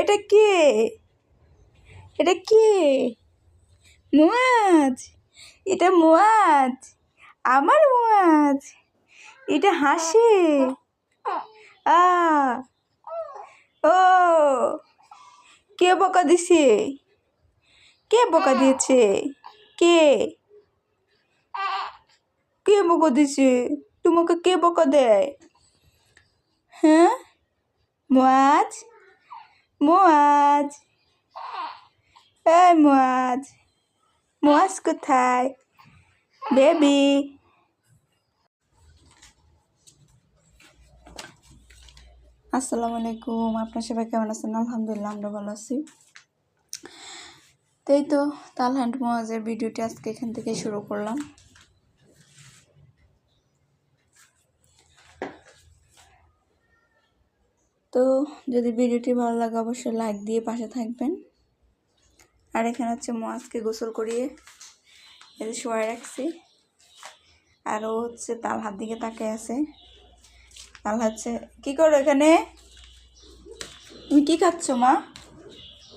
এটা কে? এটা কে? মুয়াজ? এটা মুয়াজ? আমার মুয়াজ? এটা হাসে? আ ও কে বকা দিছে? কে বকা দিয়েছে? কে? কে বকা দিছে? তোমাকে কে বকা দেয়? হ্যাঁ মুয়াজ? মুয়াজ? এই মুয়াজ? মুয়াজ কোথায়? বেবি আসসালামু আলাইকুম। আপনার সবাই কেমন আছেন? আলহামদুলিল্লাহ আমরা ভালো আছি। তো এই তো তালহান্ট মুয়াজের ভিডিওটি আজকে এখান থেকে শুরু করলাম। তো যদি ভিডিওটি ভালো লাগে অবশ্যই লাইক দিয়ে পাশে থাকবেন। আর এখানে হচ্ছে মুয়াজকে গোসল করিয়ে এই শোয়াই রাখছি। আর ও হচ্ছে তালহার দিকে তাকিয়ে আছে। তালহা হচ্ছে কি করো এখানে? তুমি কি খাচ্ছ মা?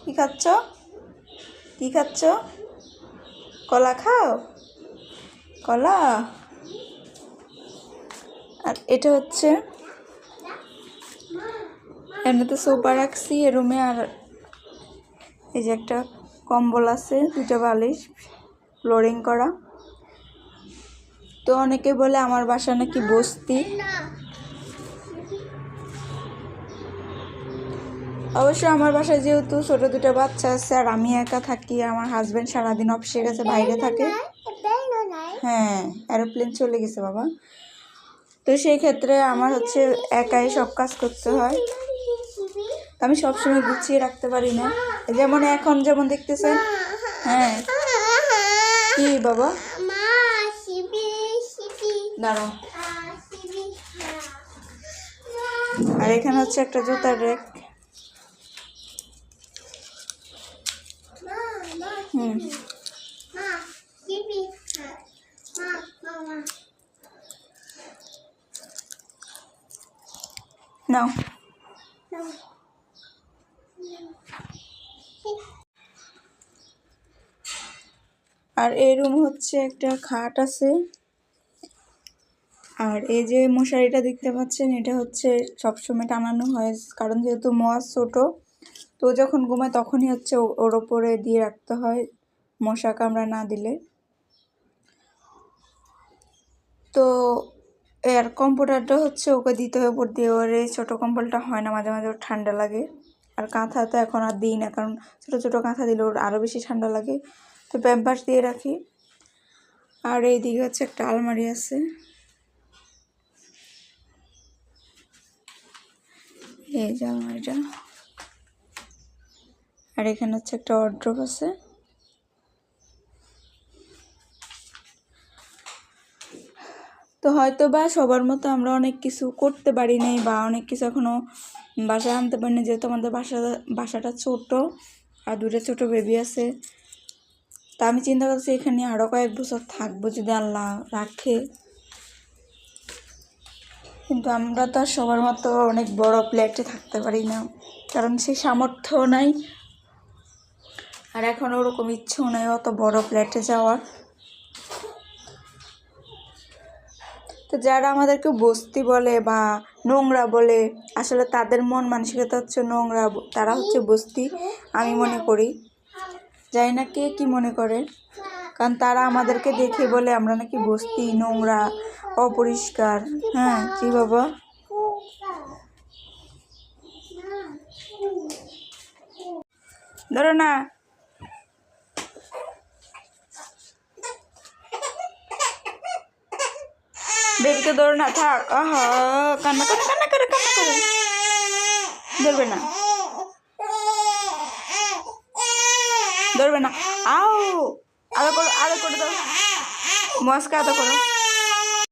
কি খাচ্ছ? কি খাচ্ছ? কলা খাও? কলা? আর এটা হচ্ছে এমনিতে সোফা রাখছি এ রুমে। আর এই যে একটা কম্বল আছে, দুটো বালিশ ফ্লোরিং করা। তো অনেকে বলে আমার বাসা নাকি বস্তি। অবশ্য আমার বাসায় যেহেতু ছোট দুটো বাচ্চা আছে আর আমি একা থাকি, আমার হাজবেন্ড সারাদিন অফিসে গেছে, বাইরে থাকে। হ্যাঁ এরোপ্লেন চলে গেছে বাবা। তো সেই ক্ষেত্রে আমার হচ্ছে একাই সব কাজ করতে হয়। আমি সবসময় গুছিয়ে রাখতে পারি না, যেমন এখন যেমন দেখতেছেন। হ্যাঁ কি বাবা? দাঁড়াও। আর এখানে হচ্ছে একটা জুতার রেক। নাও। আর এই রুম হচ্ছে একটা খাট আছে। আর এই যে মশারিটা দেখতে পাচ্ছেন, এটা হচ্ছে সবসময় টানানো হয়, কারণ যেহেতু মুয়াজ ছোট, তো যখন ঘুমায় তখনই হচ্ছে ওর ওপরে দিয়ে রাখতে হয়, মশা কামড়া না দিলে। তো এর কম্পিউটারটা হচ্ছে ওকে দিতে হয় উপর দিয়ে। ওর এই ছোটো কম্বলটা হয় না, মাঝে মাঝে ওর ঠান্ডা লাগে। আর কাঁথা তো এখন আর দিই না, কারণ ছোটো ছোটো কাঁথা দিলে ওর আরও বেশি ঠান্ডা লাগে, তো প্যাম্পার্স দিয়ে রাখি। আর এইদিকে হচ্ছে একটা আলমারি আছে, এই যে আলমারিটা। আর এখানে হচ্ছে একটা ওয়ার্ড্রোব আছে। তো হয়তো বা সবার মতো আমরা অনেক কিছু করতে পারি নাই, বা অনেক কিছু এখনও বাসায় আনতে পারি না, যেহেতু আমাদের বাসাটা ছোট আর দুটো ছোটো বেবি আছে। তা আমি চিন্তা করছি এখানে আরও কয়েক বছর থাকবো যদি আল্লাহ রাখে। কিন্তু আমরা তো আর সবার মতো অনেক বড় ফ্ল্যাটে থাকতে পারি না, কারণ সেই সামর্থ্য নাই, আর এখন ওরকম ইচ্ছেও নাই অত বড় ফ্ল্যাটে যাওয়ার। তো যারা আমাদেরকে বস্তি বলে বা নোংরা বলে, আসলে তাদের মন মানসিকতা হচ্ছে নোংরা, তারা হচ্ছে বস্তি আমি মনে করি। জানি না কে কী মনে করে, কারণ তারা আমাদেরকে দেখে বলে আমরা নাকি বস্তি, নোংরা, অপরিষ্কার। হ্যাঁ কি বাবা? ধরো না। বেবিকে ধরো না, থাক। আহা কান্না করে কান্না করে কান্না করে, ধরবে না, ধরবে না। আও আদা করো, আদা করে দাও, মস্কা আদা করো।